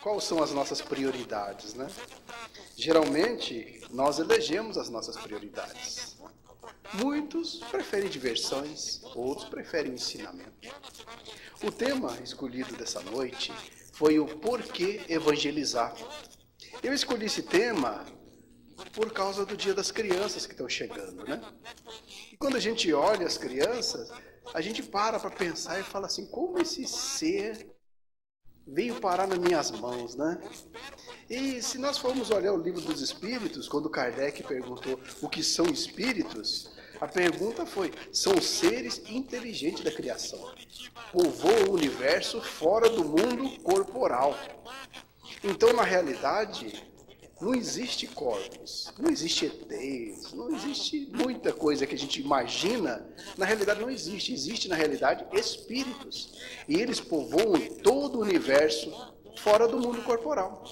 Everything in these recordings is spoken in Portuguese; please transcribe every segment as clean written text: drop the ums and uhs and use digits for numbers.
quais são as nossas prioridades, né? Geralmente, nós elegemos as nossas prioridades. Muitos preferem diversões, outros preferem ensinamento. O tema escolhido dessa noite foi o porquê evangelizar. Eu escolhi esse tema por causa do Dia das Crianças que estão chegando, né? E quando a gente olha as crianças, a gente para pensar e fala assim, como esse ser veio parar nas minhas mãos, né? E se nós formos olhar o livro dos Espíritos, quando Kardec perguntou o que são espíritos, a pergunta foi, são seres inteligentes da criação, povoam o universo fora do mundo corporal. Então, na realidade, não existe corpos, não existe ETs, não existe muita coisa que a gente imagina, na realidade não existe. Existe, na realidade, espíritos. E eles povoam todo o universo fora do mundo corporal.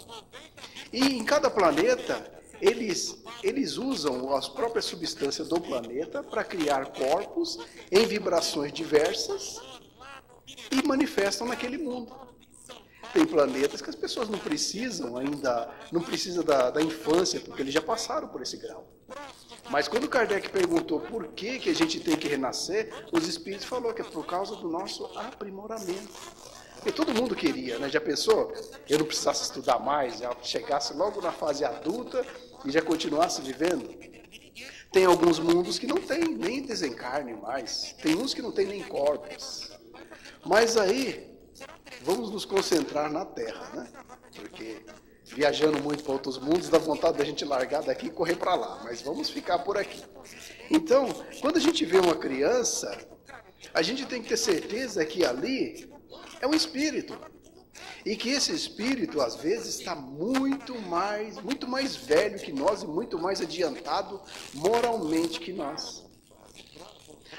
E em cada planeta, eles usam as próprias substâncias do planeta para criar corpos em vibrações diversas e manifestam naquele mundo. Tem planetas que as pessoas não precisam ainda, não precisam da infância, porque eles já passaram por esse grau. Mas quando Kardec perguntou por que a gente tem que renascer, os espíritos falaram que é por causa do nosso aprimoramento. E todo mundo queria, né? Já pensou? Eu não precisasse estudar mais, já chegasse logo na fase adulta e já continuasse vivendo? Tem alguns mundos que não tem nem desencarne mais, tem uns que não tem nem corpos. Mas aí, vamos nos concentrar na Terra, né? Porque viajando muito para outros mundos, dá vontade da gente largar daqui e correr para lá, mas vamos ficar por aqui. Então, quando a gente vê uma criança, a gente tem que ter certeza que ali é um espírito. E que esse espírito, às vezes, está muito mais velho que nós e muito mais adiantado moralmente que nós.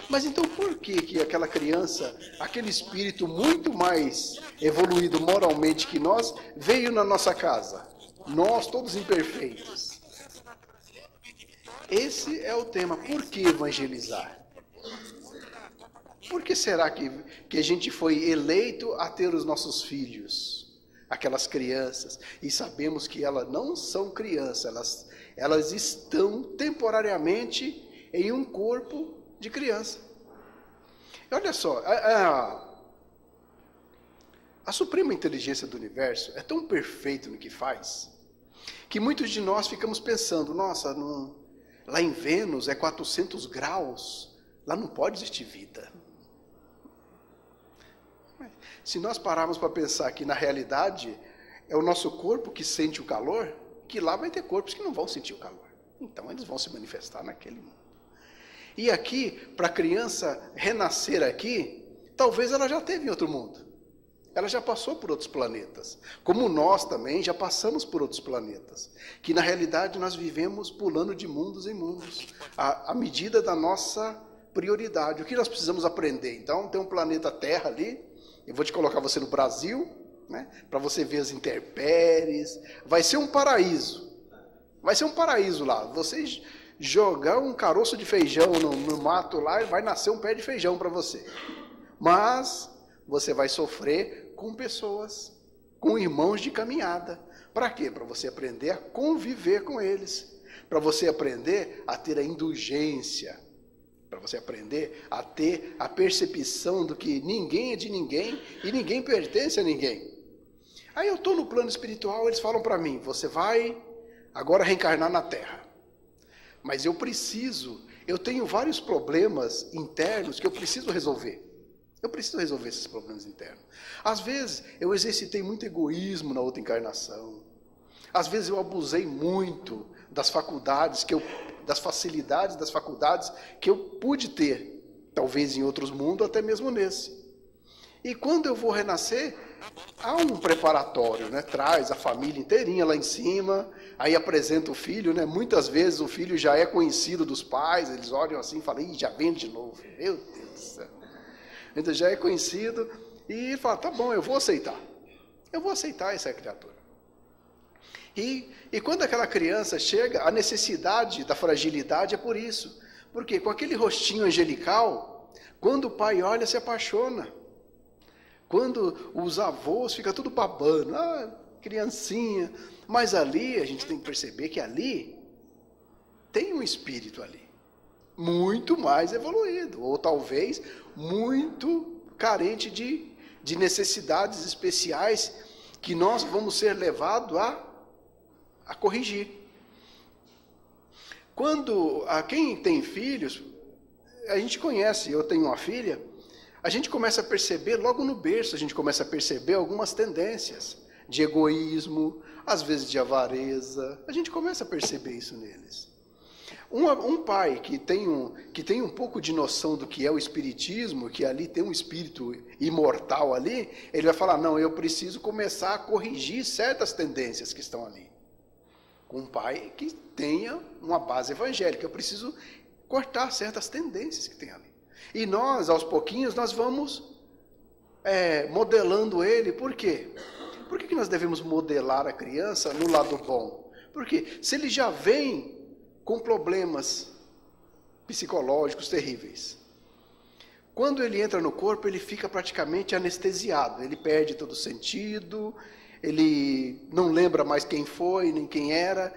Mas então por que aquela criança, aquele espírito muito mais evoluído moralmente que nós, veio na nossa casa? Nós, todos imperfeitos. Esse é o tema. Por que evangelizar? Por que será que a gente foi eleito a ter os nossos filhos? Aquelas crianças. E sabemos que elas não são crianças, elas estão temporariamente em um corpo de criança. Olha só, a suprema inteligência do universo é tão perfeita no que faz, que muitos de nós ficamos pensando, nossa, lá em Vênus é 400 graus, lá não pode existir vida. Se nós pararmos para pensar que na realidade é o nosso corpo que sente o calor, que lá vai ter corpos que não vão sentir o calor. Então eles vão se manifestar naquele mundo. E aqui, para a criança renascer aqui, talvez ela já esteve em outro mundo. Ela já passou por outros planetas. Como nós também já passamos por outros planetas. Que na realidade nós vivemos pulando de mundos em mundos. À medida da nossa prioridade. O que nós precisamos aprender? Então, tem um planeta Terra ali. Eu vou te colocar você no Brasil, né, para você ver as intempéries. Vai ser um paraíso. Vai ser um paraíso lá. Vocês jogar um caroço de feijão no mato lá e vai nascer um pé de feijão para você. Mas você vai sofrer com pessoas, com irmãos de caminhada. Para quê? Para você aprender a conviver com eles. Para você aprender a ter a indulgência. Para você aprender a ter a percepção do que ninguém é de ninguém e ninguém pertence a ninguém. Aí eu estou no plano espiritual, eles falam para mim, você vai agora reencarnar na Terra. Mas eu tenho vários problemas internos que eu preciso resolver. Eu preciso resolver esses problemas internos. Às vezes, eu exercitei muito egoísmo na outra encarnação. Às vezes, eu abusei muito das faculdades, das facilidades das faculdades que eu pude ter. Talvez em outros mundos, até mesmo nesse. E quando eu vou renascer, há um preparatório, né? Traz a família inteirinha lá em cima, aí apresenta o filho, né? Muitas vezes o filho já é conhecido dos pais, eles olham assim e falam, ih, já vem de novo, meu Deus do céu. Então já é conhecido e fala, tá bom, eu vou aceitar essa criatura. E quando aquela criança chega, a necessidade da fragilidade é por isso. Porque com aquele rostinho angelical, quando o pai olha, se apaixona. Quando os avós ficam tudo babando, criancinha. Mas ali, a gente tem que perceber que ali tem um espírito ali, muito mais evoluído, ou talvez muito carente de necessidades especiais que nós vamos ser levados a corrigir. Quando quem tem filhos, a gente conhece, eu tenho uma filha, a gente começa a perceber, logo no berço, a gente começa a perceber algumas tendências de egoísmo, às vezes de avareza, a gente começa a perceber isso neles. Um pai que tem um pouco de noção do que é o espiritismo, que ali tem um espírito imortal ali, ele vai falar, não, eu preciso começar a corrigir certas tendências que estão ali. Um pai que tenha uma base evangélica, eu preciso cortar certas tendências que tem ali. E nós, aos pouquinhos, nós vamos modelando ele. Por quê? Por que nós devemos modelar a criança no lado bom? Porque se ele já vem com problemas psicológicos terríveis, quando ele entra no corpo, ele fica praticamente anestesiado, ele perde todo o sentido, ele não lembra mais quem foi, nem quem era,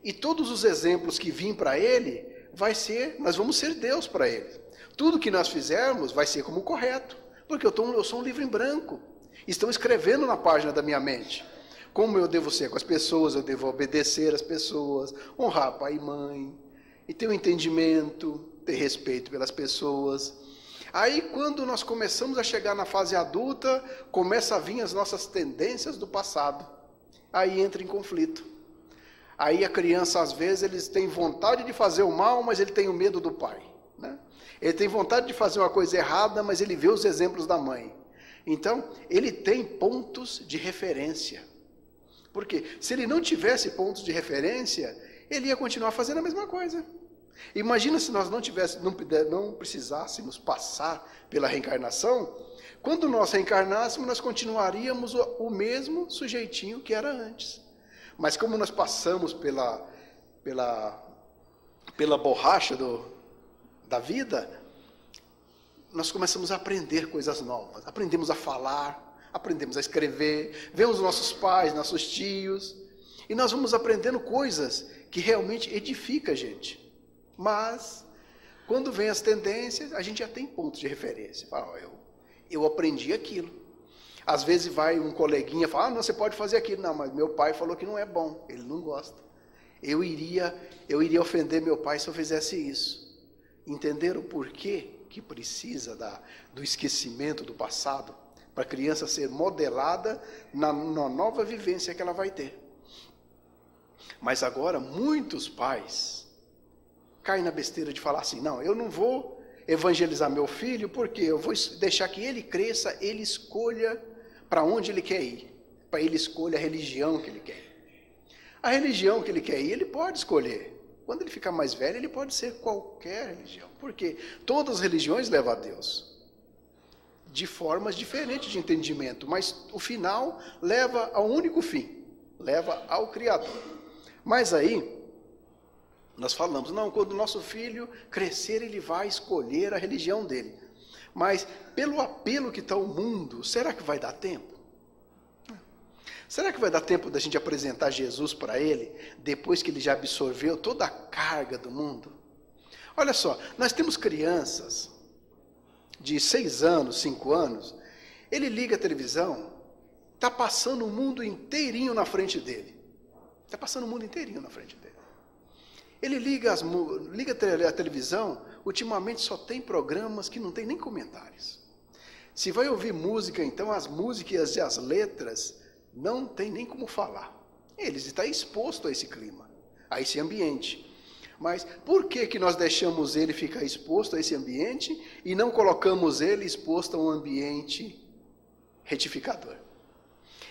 e todos os exemplos que vêm para ele, nós vamos ser Deus para ele. Tudo que nós fizermos vai ser como correto, porque eu sou um livro em branco, estão escrevendo na página da minha mente. Como eu devo ser com as pessoas, eu devo obedecer às pessoas, honrar pai e mãe, e ter um entendimento, ter respeito pelas pessoas. Aí quando nós começamos a chegar na fase adulta, começa a vir as nossas tendências do passado. Aí entra em conflito. Aí a criança, às vezes, eles têm vontade de fazer o mal, mas ele tem o medo do pai, né? Ele tem vontade de fazer uma coisa errada, mas ele vê os exemplos da mãe. Então, ele tem pontos de referência. Porque se ele não tivesse pontos de referência, ele ia continuar fazendo a mesma coisa. Imagina se nós não precisássemos passar pela reencarnação. Quando nós reencarnássemos, nós continuaríamos o mesmo sujeitinho que era antes. Mas como nós passamos pela borracha da vida, nós começamos a aprender coisas novas. Aprendemos a falar, aprendemos a escrever, vemos nossos pais, nossos tios, e nós vamos aprendendo coisas que realmente edificam a gente. Mas, quando vem as tendências, a gente já tem pontos de referência. Fala, eu aprendi aquilo. Às vezes vai um coleguinha e fala, não, você pode fazer aquilo. Não, mas meu pai falou que não é bom, ele não gosta. Eu iria ofender meu pai se eu fizesse isso. Entenderam por quê que precisa do esquecimento do passado? Para a criança ser modelada na nova vivência que ela vai ter. Mas agora, muitos pais caem na besteira de falar assim, não, eu não vou evangelizar meu filho, porque eu vou deixar que ele cresça, ele escolha para onde ele quer ir, para ele escolha a religião que ele quer ir. A religião que ele quer ir, ele pode escolher. Quando ele ficar mais velho, ele pode ser qualquer religião, porque todas as religiões levam a Deus, de formas diferentes de entendimento, mas o final leva ao único fim, leva ao Criador. Mas aí, nós falamos, não, quando o nosso filho crescer, ele vai escolher a religião dele. Mas, pelo apelo que está o mundo, será que vai dar tempo? Será que vai dar tempo da gente apresentar Jesus para ele, depois que ele já absorveu toda a carga do mundo? Olha só, nós temos crianças de 6 anos, 5 anos, ele liga a televisão, está passando o mundo inteirinho na frente dele. Está passando o mundo inteirinho na frente dele. Ele liga a televisão, ultimamente só tem programas que não tem nem comentários. Se vai ouvir música, então as músicas e as letras não tem nem como falar. Ele está exposto a esse clima, a esse ambiente. Mas por que nós deixamos ele ficar exposto a esse ambiente e não colocamos ele exposto a um ambiente retificador?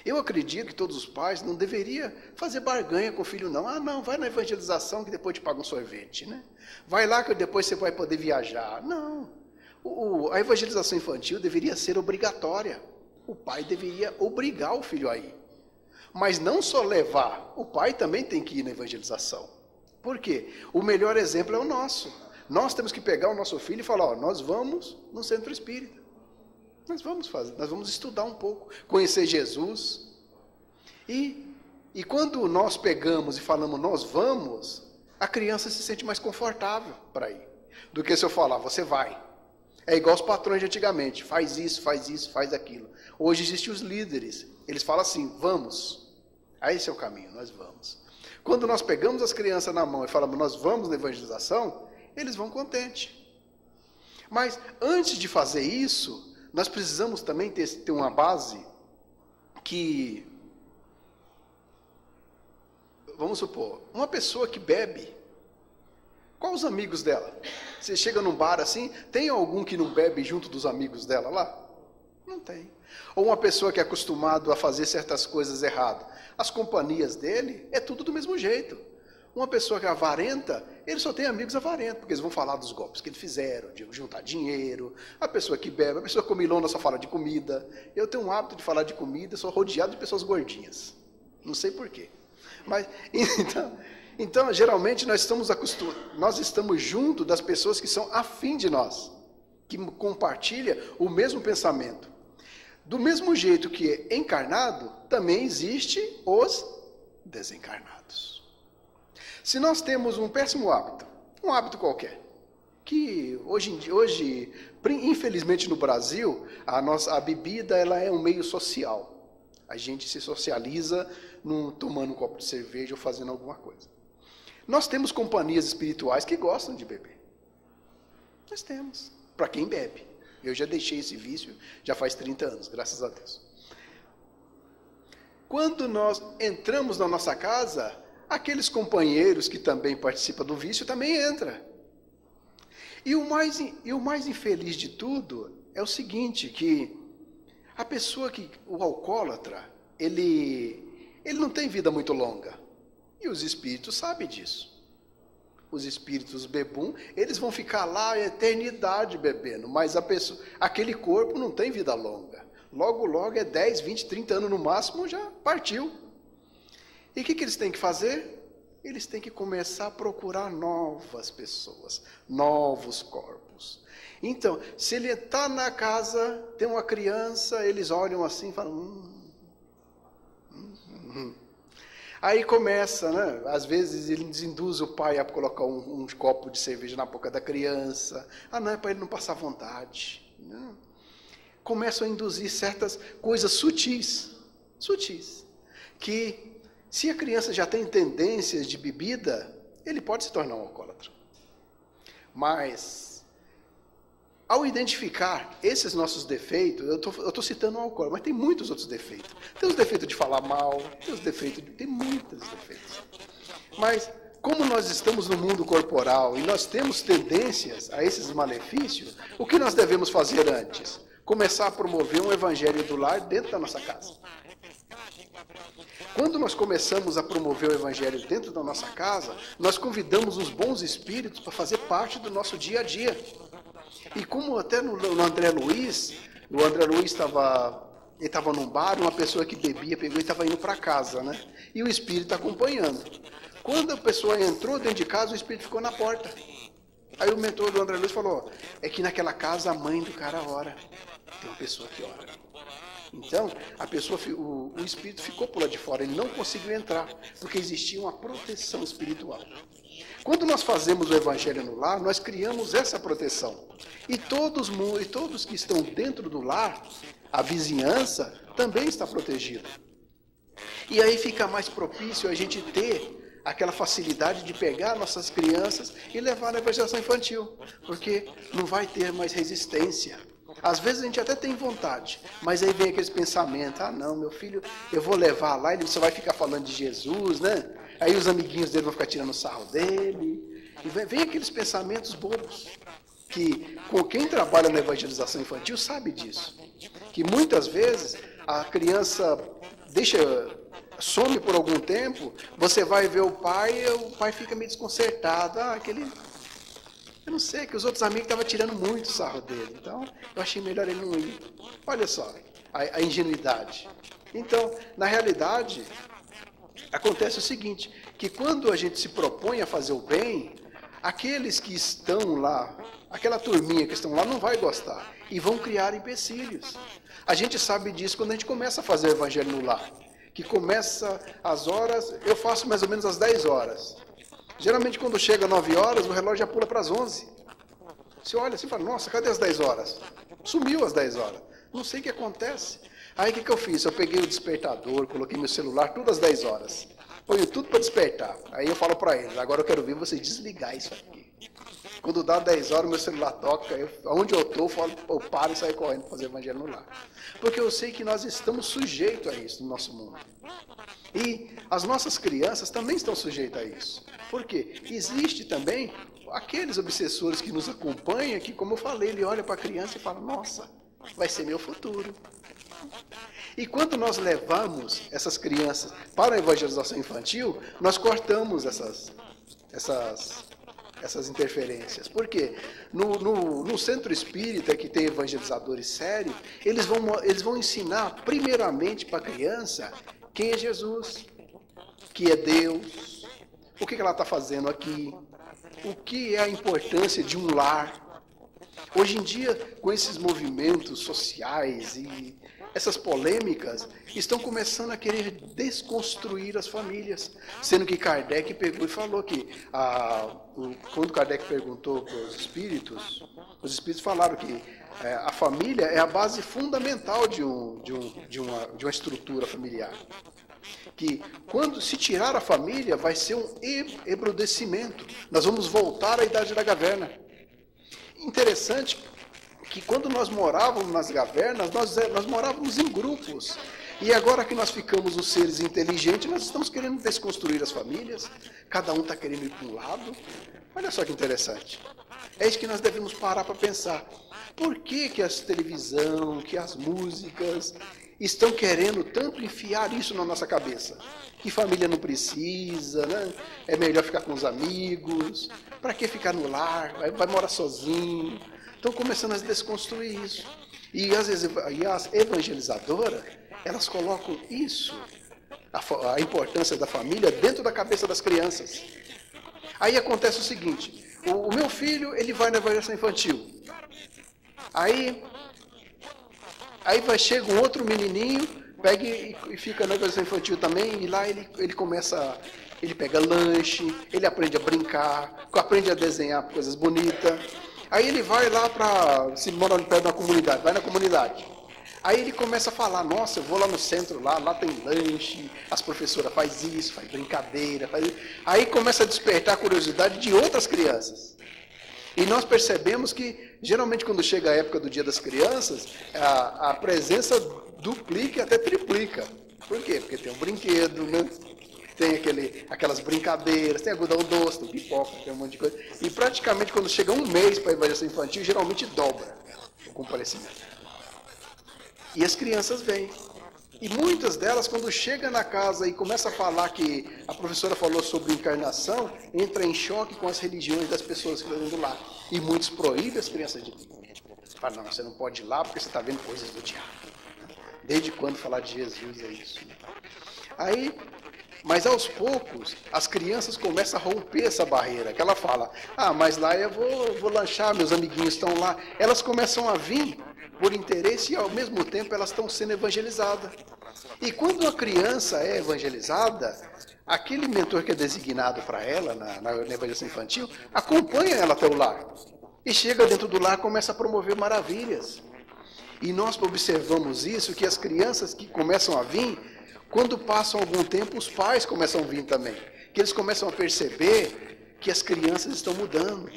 Eu acredito que todos os pais não deveriam fazer barganha com o filho, não. Ah, não, vai na evangelização que depois te paga um sorvete, né? Vai lá que depois você vai poder viajar. Não. A evangelização infantil deveria ser obrigatória. O pai deveria obrigar o filho a ir. Mas não só levar, o pai também tem que ir na evangelização. Por quê? O melhor exemplo é o nosso. Nós temos que pegar o nosso filho e falar, ó, nós vamos no centro espírita. Nós vamos estudar um pouco, conhecer Jesus. E quando nós pegamos e falamos nós vamos, a criança se sente mais confortável para ir. Do que se eu falar, você vai. É igual os patrões de antigamente, faz isso, faz aquilo. Hoje existem os líderes, eles falam assim, vamos. Aí esse é o caminho, nós vamos. Quando nós pegamos as crianças na mão e falamos, nós vamos na evangelização, eles vão contentes. Mas antes de fazer isso, nós precisamos também ter uma base que, vamos supor, uma pessoa que bebe, quais os amigos dela? Você chega num bar assim, tem algum que não bebe junto dos amigos dela lá? Não tem. Ou uma pessoa que é acostumado a fazer certas coisas erradas. As companhias dele é tudo do mesmo jeito. Uma pessoa que é avarenta, ele só tem amigos avarentos, porque eles vão falar dos golpes que eles fizeram, de juntar dinheiro. A pessoa que bebe, a pessoa comilona só fala de comida. Eu tenho um hábito de falar de comida, sou rodeado de pessoas gordinhas. Não sei porquê. Mas, então geralmente nós estamos junto das pessoas que são afim de nós, que compartilham o mesmo pensamento. Do mesmo jeito que é encarnado, também existe os desencarnados. Se nós temos um péssimo hábito, um hábito qualquer, que hoje infelizmente no Brasil, a bebida ela é um meio social. A gente se socializa tomando um copo de cerveja ou fazendo alguma coisa. Nós temos companhias espirituais que gostam de beber. Nós temos, para quem bebe. Eu já deixei esse vício, já faz 30 anos, graças a Deus. Quando nós entramos na nossa casa, aqueles companheiros que também participam do vício também entram. E o mais infeliz de tudo é o seguinte, que a pessoa o alcoólatra, ele não tem vida muito longa. E os espíritos sabem disso. Os espíritos bebum, eles vão ficar lá a eternidade bebendo, mas aquele corpo não tem vida longa. Logo é 10, 20, 30 anos no máximo, já partiu. E o que eles têm que fazer? Eles têm que começar a procurar novas pessoas, novos corpos. Então, se ele está na casa, tem uma criança, eles olham assim e falam... Aí começa, né? Às vezes eles induzem o pai a colocar um copo de cerveja na boca da criança. Não, é para ele não passar vontade. Não. Começam a induzir certas coisas sutis, que se a criança já tem tendências de bebida, ele pode se tornar um alcoólatra. Mas, ao identificar esses nossos defeitos, eu estou citando o álcool, mas tem muitos outros defeitos. Tem os defeitos de falar mal, tem muitos defeitos. Mas, como nós estamos no mundo corporal e nós temos tendências a esses malefícios, o que nós devemos fazer antes? Começar a promover um evangelho do lar dentro da nossa casa. Quando nós começamos a promover o evangelho dentro da nossa casa, nós convidamos os bons espíritos para fazer parte do nosso dia a dia. E como até no André Luiz, o André Luiz estava num bar, uma pessoa que bebia, pegou e estava indo para casa, né? E o espírito acompanhando. Quando a pessoa entrou dentro de casa, o espírito ficou na porta. Aí o mentor do André Luiz falou, é que naquela casa a mãe do cara ora. Tem uma pessoa que ora. Então, o espírito ficou por lá de fora, ele não conseguiu entrar, porque existia uma proteção espiritual. Quando nós fazemos o evangelho no lar, nós criamos essa proteção. E todos que estão dentro do lar, a vizinhança, também está protegida. E aí fica mais propício a gente ter aquela facilidade de pegar nossas crianças e levar na evangelização infantil, porque não vai ter mais resistência. Às vezes a gente até tem vontade, mas aí vem aqueles pensamentos, não, meu filho, eu vou levar lá, ele só vai ficar falando de Jesus, né? Aí os amiguinhos dele vão ficar tirando sarro dele. E vem aqueles pensamentos bobos. Que com quem trabalha na evangelização infantil sabe disso. Que muitas vezes a criança some por algum tempo, você vai ver o pai fica meio desconcertado. Eu não sei, que os outros amigos estavam tirando muito sarro dele. Então, eu achei melhor ele não ir. Olha só, a ingenuidade. Então, na realidade... Acontece o seguinte, que quando a gente se propõe a fazer o bem, aqueles que estão lá, aquela turminha que estão lá não vai gostar e vão criar empecilhos. A gente sabe disso quando a gente começa a fazer o evangelho no lar, que começa às horas, eu faço mais ou menos às 10 horas. Geralmente quando chega às 9 horas, o relógio já pula para as 11. Você olha assim e fala, nossa, cadê as 10 horas? Sumiu às 10 horas. Não sei o que acontece. Aí o que eu fiz? Eu peguei o despertador, coloquei meu celular, tudo às 10 horas. Ponho tudo para despertar. Aí eu falo para eles, agora eu quero ver vocês desligar isso aqui. Quando dá 10 horas, meu celular toca, onde eu estou, eu paro e saio correndo para fazer evangelho no lar. Porque eu sei que nós estamos sujeitos a isso no nosso mundo. E as nossas crianças também estão sujeitas a isso. Por quê? Existe também aqueles obsessores que nos acompanham, que, como eu falei, ele olha para a criança e fala, nossa, vai ser meu futuro. E quando nós levamos essas crianças para a evangelização infantil, nós cortamos essas interferências. Por quê? No centro espírita, que tem evangelizadores sérios, eles vão ensinar primeiramente para a criança quem é Jesus, que é Deus, o que ela está fazendo aqui, o que é a importância de um lar. Hoje em dia, com esses movimentos sociais e essas polêmicas, estão começando a querer desconstruir as famílias. Sendo que Kardec pegou e falou que, quando Kardec perguntou para os espíritos falaram que a família é a base fundamental de uma estrutura familiar. Que quando se tirar a família, vai ser um embrutecimento. Nós vamos voltar à Idade da Caverna. Interessante que quando nós morávamos nas cavernas, nós morávamos em grupos. E agora que nós ficamos os seres inteligentes, nós estamos querendo desconstruir as famílias. Cada um está querendo ir para um lado. Olha só que interessante. É isso que nós devemos parar para pensar. Por que a televisão, que as músicas estão querendo tanto enfiar isso na nossa cabeça? Que família não precisa, né? É melhor ficar com os amigos. Para que ficar no lar? Vai morar sozinho. Estão começando a desconstruir isso. E às vezes as evangelizadoras, elas colocam isso, a importância da família, dentro da cabeça das crianças. Aí acontece o seguinte, o meu filho, ele vai na evangelização infantil. Aí chega um outro menininho, pega e fica na evangelização infantil também, e lá ele começa, ele pega lanche, ele aprende a brincar, aprende a desenhar coisas bonitas. Aí ele vai lá se mora perto da comunidade, vai na comunidade. Aí ele começa a falar, nossa, eu vou lá no centro, lá tem lanche, as professoras fazem isso, faz brincadeira, Aí começa a despertar a curiosidade de outras crianças. E nós percebemos que, geralmente, quando chega a época do Dia das Crianças, a presença duplica e até triplica. Por quê? Porque tem um brinquedo, né? Tem aquelas brincadeiras, tem algodão doce, tem pipoca, tem um monte de coisa. E praticamente quando chega um mês para a evangelização infantil, geralmente dobra o comparecimento. E as crianças vêm. E muitas delas, quando chega na casa e começa a falar que a professora falou sobre encarnação, entra em choque com as religiões das pessoas que estão indo lá. E muitos proíbem as crianças de ir. Falam, não, você não pode ir lá porque você está vendo coisas do diabo. Desde quando falar de Jesus é isso? Mas aos poucos, as crianças começam a romper essa barreira, que ela fala, mas lá eu vou lanchar, meus amiguinhos estão lá. Elas começam a vir por interesse e ao mesmo tempo elas estão sendo evangelizadas. E quando uma criança é evangelizada, aquele mentor que é designado para ela, na evangelização infantil, acompanha ela até o lar. E chega dentro do lar e começa a promover maravilhas. E nós observamos isso, que as crianças que começam a vir, quando passam algum tempo, os pais começam a vir também. Que eles começam a perceber que as crianças estão mudando.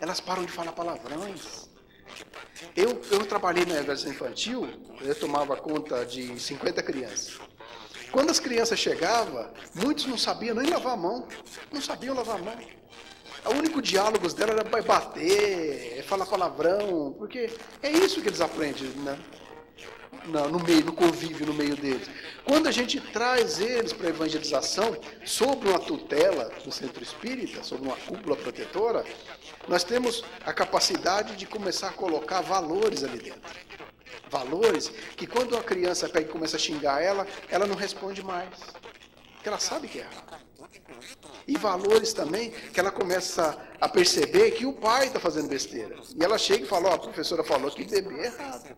Elas param de falar palavrões. Eu trabalhei na evangelização infantil, eu tomava conta de 50 crianças. Quando as crianças chegavam, muitos não sabiam nem lavar a mão. Não sabiam lavar a mão. O único diálogo dela era bater, falar palavrão, porque é isso que eles aprendem, né? No convívio, no meio deles. Quando a gente traz eles para a evangelização, sob uma tutela do centro espírita, sob uma cúpula protetora, nós temos a capacidade de começar a colocar valores ali dentro. Valores que quando a criança pega e começa a xingar ela não responde mais. Porque ela sabe que é errado. E valores também que ela começa a perceber que o pai está fazendo besteira. E ela chega e fala, a professora falou que beber é errado.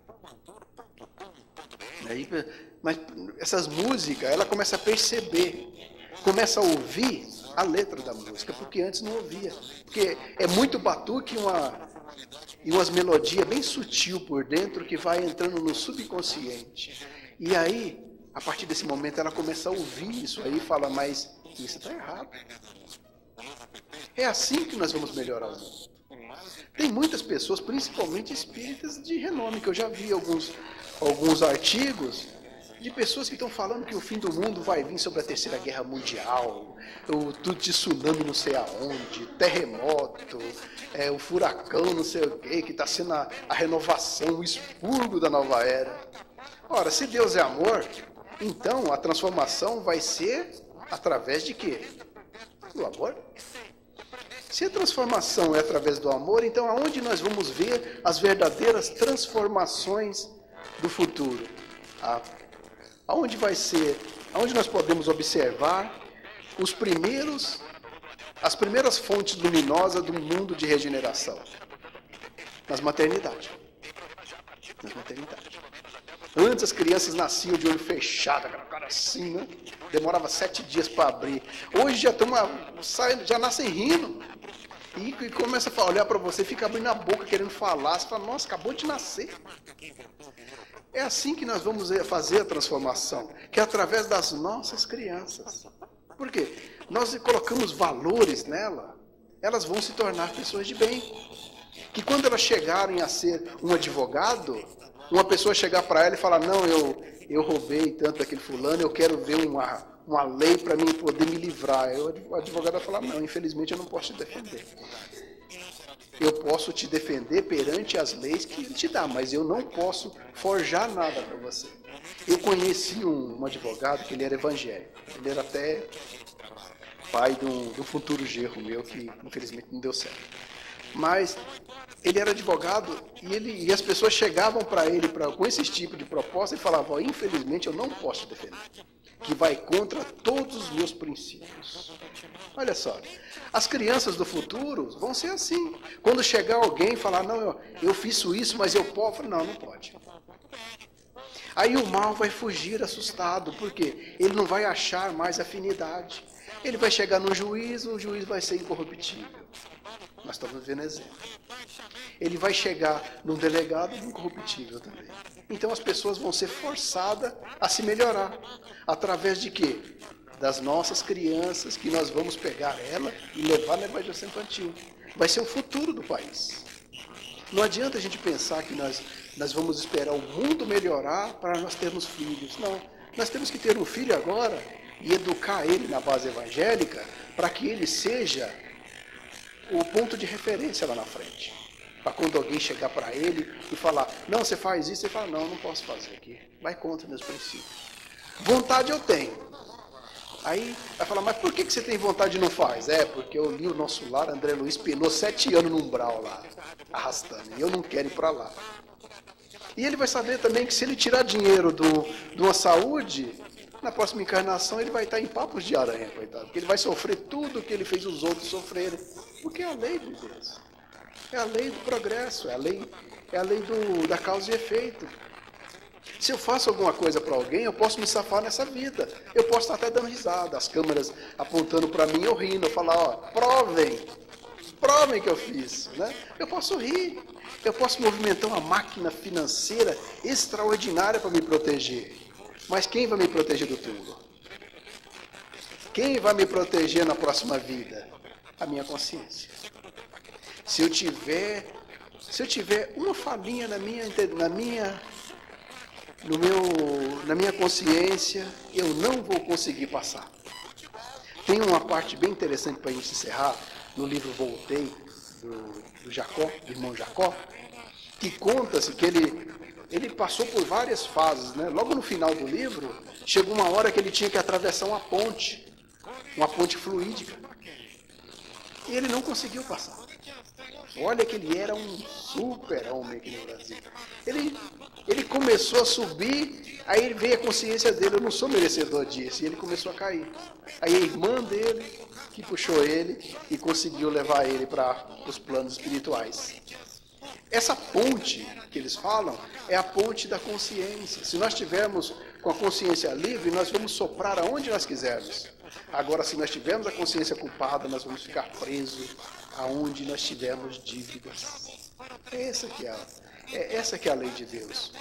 Aí Mas essas músicas, ela começa a perceber, começa a ouvir a letra da música, porque antes não ouvia. Porque é muito batuque e umas melodias bem sutil por dentro que vai entrando no subconsciente. E aí, a partir desse momento, ela começa a ouvir isso aí e fala, mas isso está errado. É assim que nós vamos melhorar o mundo. Tem muitas pessoas, principalmente espíritas de renome, que eu já vi alguns artigos de pessoas que estão falando que o fim do mundo vai vir sobre a Terceira Guerra Mundial, o tsunami não sei aonde, terremoto, o furacão não sei o que está sendo a renovação, o expurgo da nova era. Ora, se Deus é amor, então a transformação vai ser através de quê? Do amor. Se a transformação é através do amor, então aonde nós vamos ver as verdadeiras transformações do futuro? Aonde vai ser, aonde nós podemos observar as primeiras fontes luminosas do mundo de regeneração? Nas maternidades. Nas maternidades. Antes as crianças nasciam de olho fechado, aquela cara assim, né? Demorava 7 dias para abrir. Hoje já nascem rindo. E começa a olhar para você, fica abrindo a boca querendo falar. Você fala, nossa, acabou de nascer. É assim que nós vamos fazer a transformação, que é através das nossas crianças. Por quê? Nós colocamos valores nela, elas vão se tornar pessoas de bem. Que quando elas chegarem a ser um advogado, uma pessoa chegar para ela e falar, não, eu roubei tanto daquele fulano, eu quero ver uma lei para mim poder me livrar. O advogado vai falar, não, infelizmente eu não posso te defender. Eu posso te defender perante as leis que ele te dá, mas eu não posso forjar nada para você. Eu conheci um advogado que ele era evangélico. Ele era até pai de um futuro genro meu que infelizmente não deu certo. Mas ele era advogado e as pessoas chegavam para ele com esse tipo de proposta e falavam, infelizmente eu não posso te defender, que vai contra todos os meus princípios. Olha só, as crianças do futuro vão ser assim. Quando chegar alguém e falar, não, eu fiz isso, mas eu posso, não pode. Aí o mal vai fugir assustado, porque ele não vai achar mais afinidade. Ele vai chegar no juiz, o juiz vai ser incorruptível. Nós estamos vendo exemplo. Ele vai chegar num delegado incorruptível também. Então as pessoas vão ser forçadas a se melhorar. Através de quê? Das nossas crianças, que nós vamos pegar ela e levar na evangelização infantil. Vai ser o futuro do país. Não adianta a gente pensar que nós vamos esperar o mundo melhorar para nós termos filhos. Não, nós temos que ter um filho agora e educar ele na base evangélica para que ele seja o ponto de referência lá na frente. Para quando alguém chegar para ele e falar, não, você faz isso, ele fala, não posso fazer aqui. Vai contra meus princípios. Vontade eu tenho. Aí vai falar, mas por que você tem vontade e não faz? Porque eu li o Nosso Lar, André Luiz penou 7 anos no umbral lá, arrastando, e eu não quero ir para lá. E ele vai saber também que se ele tirar dinheiro de uma saúde, na próxima encarnação ele vai estar em papos de aranha, coitado, porque ele vai sofrer tudo que ele fez os outros sofrerem, porque é a lei de Deus. É a lei do progresso, é a lei da causa e efeito. Se eu faço alguma coisa para alguém, eu posso me safar nessa vida. Eu posso estar até dando risada, as câmeras apontando para mim, eu rindo, eu falar, provem que eu fiz. Né? Eu posso rir, eu posso movimentar uma máquina financeira extraordinária para me proteger. Mas quem vai me proteger do túmulo? Quem vai me proteger na próxima vida? A minha consciência. Se eu tiver uma falhinha na minha consciência, eu não vou conseguir passar. Tem uma parte bem interessante para a gente encerrar, no livro Voltei, do Jacó, do irmão Jacó, que conta-se que ele passou por várias fases, né? Logo no final do livro, chegou uma hora que ele tinha que atravessar uma ponte fluídica. E ele não conseguiu passar. Olha que ele era um super-homem aqui no Brasil. Ele começou a subir, aí veio a consciência dele, eu não sou merecedor disso, e ele começou a cair. Aí a irmã dele, que puxou ele e conseguiu levar ele para os planos espirituais. Essa ponte que eles falam é a ponte da consciência. Se nós tivermos com a consciência livre, nós vamos soprar aonde nós quisermos. Agora, se nós tivermos a consciência culpada, nós vamos ficar presos aonde nós tivermos dívidas. Essa que é a lei de Deus.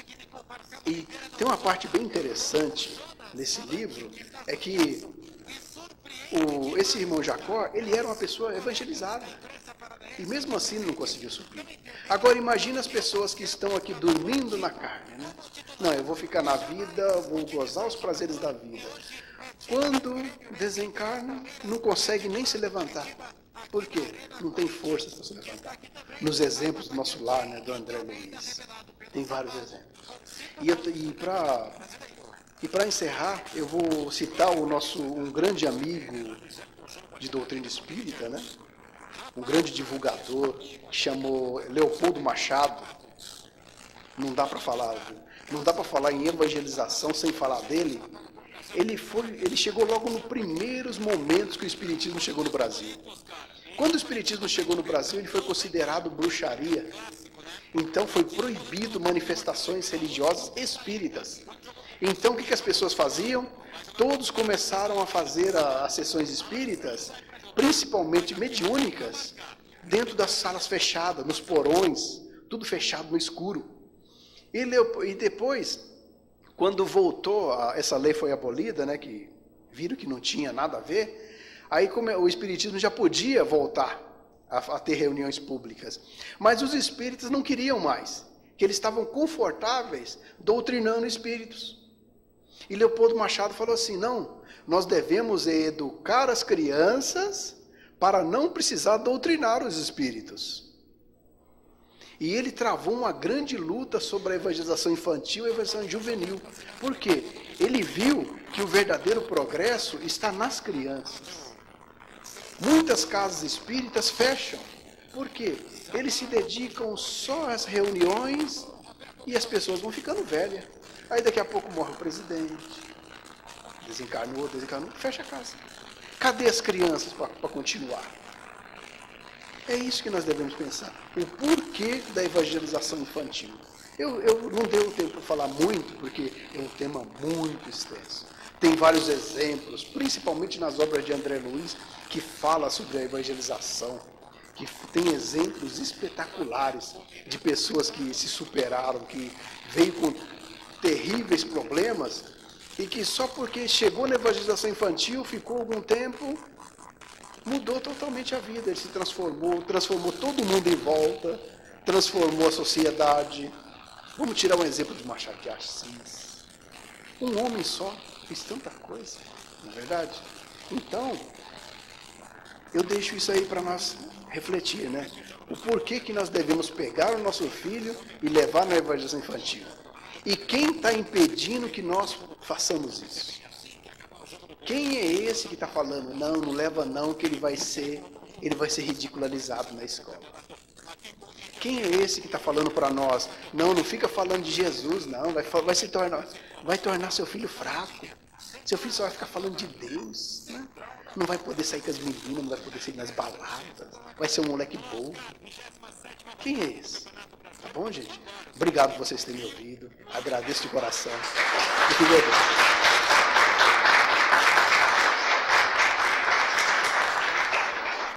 E tem uma parte bem interessante nesse livro, é que esse irmão Jacó, ele era uma pessoa evangelizada. E mesmo assim não conseguiu subir. Agora imagina as pessoas que estão aqui dormindo na carne, né? Não, eu vou ficar na vida, vou gozar os prazeres da vida. Quando desencarna, não consegue nem se levantar. Por quê? Não tem forças para se levantar. Nos exemplos do nosso lar, né, do André Luiz, tem vários exemplos. E para encerrar, eu vou citar um grande amigo de doutrina espírita, né? Um grande divulgador, que chamou Leopoldo Machado. Não dá para falar em evangelização sem falar dele. Ele chegou logo nos primeiros momentos que o Espiritismo chegou no Brasil. Quando o Espiritismo chegou no Brasil, ele foi considerado bruxaria. Então foi proibido manifestações religiosas espíritas. Então o que as pessoas faziam? Todos começaram a fazer as sessões espíritas, principalmente mediúnicas, dentro das salas fechadas, nos porões, tudo fechado no escuro. E depois, quando voltou, essa lei foi abolida, né, que viram que não tinha nada a ver, aí o Espiritismo já podia voltar a ter reuniões públicas. Mas os espíritas não queriam mais, que eles estavam confortáveis doutrinando espíritos. E Leopoldo Machado falou assim, não, nós devemos educar as crianças para não precisar doutrinar os espíritos. E ele travou uma grande luta sobre a evangelização infantil e a evangelização juvenil. Por quê? Ele viu que o verdadeiro progresso está nas crianças. Muitas casas espíritas fecham. Por quê? Eles se dedicam só às reuniões e as pessoas vão ficando velhas. Aí daqui a pouco morre o presidente, desencarnou, fecha a casa. Cadê as crianças para continuar? É isso que nós devemos pensar. O porquê da evangelização infantil. Eu não deu tempo para falar muito, porque é um tema muito extenso. Tem vários exemplos, principalmente nas obras de André Luiz, que fala sobre a evangelização, que tem exemplos espetaculares de pessoas que se superaram, que veio com terríveis problemas, e que só porque chegou na evangelização infantil, ficou algum tempo, mudou totalmente a vida. Ele se transformou todo mundo em volta, transformou a sociedade. Vamos tirar um exemplo de Machado de Assis. Um homem só fez tanta coisa, não é verdade? Então, eu deixo isso aí para nós refletir, né? O porquê que nós devemos pegar o nosso filho e levar na evangelização infantil. E quem está impedindo que nós façamos isso? Quem é esse que está falando, não leva não, que ele vai ser ridicularizado na escola? Quem é esse que está falando para nós, não fica falando de Jesus, não, vai tornar seu filho fraco. Seu filho só vai ficar falando de Deus, né? Não vai poder sair com as meninas, não vai poder sair nas baladas, vai ser um moleque bobo. Quem é esse? Tá bom, gente? Obrigado por vocês terem me ouvido. Agradeço de coração. E que Deus.